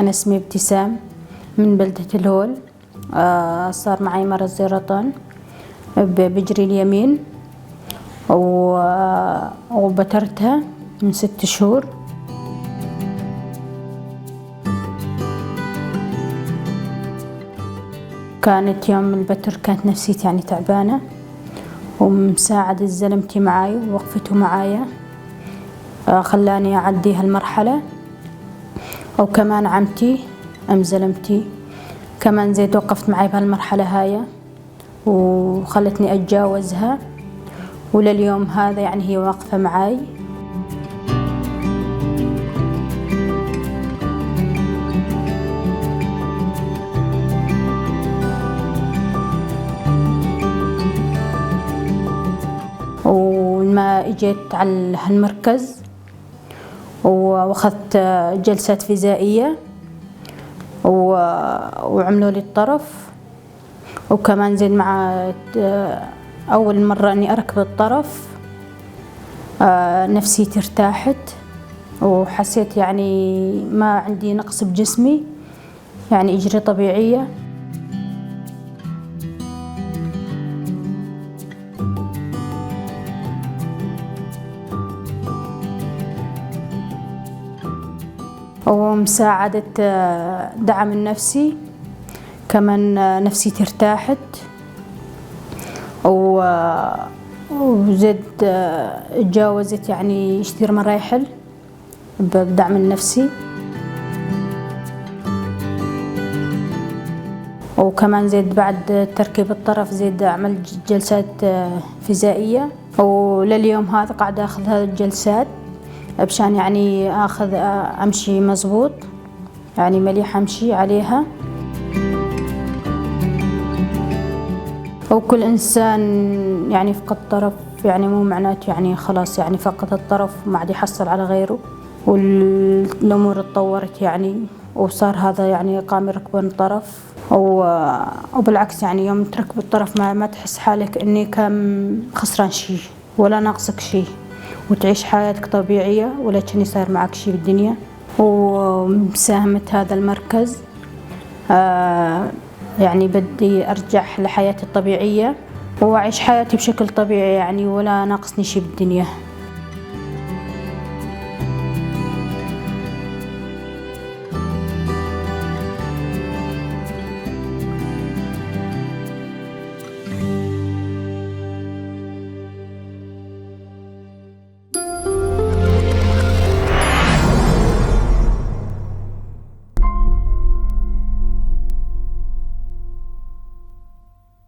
أنا اسمي ابتسام من بلدة الهول. صار معي مرض السرطان بجري اليمين وبترتها من 6 شهور. كانت يوم البتر كانت نفسيتي يعني تعبانة، ومساعدة زلمتي معاي ووقفته معايا خلاني أعدي هالمرحلة، وكمان عمتي أم زلمتي كمان زيد وقفت معي بهالمرحلة هاي وخلتني أتجاوزها، ولليوم هذا يعني هي واقفة معاي. ولما اجيت على هالمركز واخذت جلسات فيزيائية وعملوا لي الطرف، وكمان زين مع أول مرة إني أركب الطرف نفسيتي ارتاحت، وحسيت يعني ما عندي نقص بجسمي، يعني إجري طبيعية. ومساعدة دعم النفسي كمان نفسيتي ارتاحت، وزد تجاوزت يعني كثير مراحل بدعم النفسي. وكمان زيد بعد تركيب الطرف زيد عملت جلسات فيزيائية، ولليوم هذا قاعدة أخذ هذه الجلسات بشان يعني أمشي مزبوط، يعني مليح أمشي عليها. وكل إنسان يعني فقد طرف يعني مو معناته يعني خلاص يعني فقد الطرف ما عاد يحصل على غيره، والأمور اتطورت يعني وصار هذا يعني قام يركبون طرف، وبالعكس يعني يوم تركب الطرف ما تحس حالك إني كم خسران شيء ولا ناقصك شيء، وتعيش حياتك طبيعية ولا كأني صار معك شيء بالدنيا. ومساهمة هذا المركز يعني بدي أرجع لحياتي الطبيعية وأعيش حياتي بشكل طبيعي يعني ولا ناقصني شيء بالدنيا.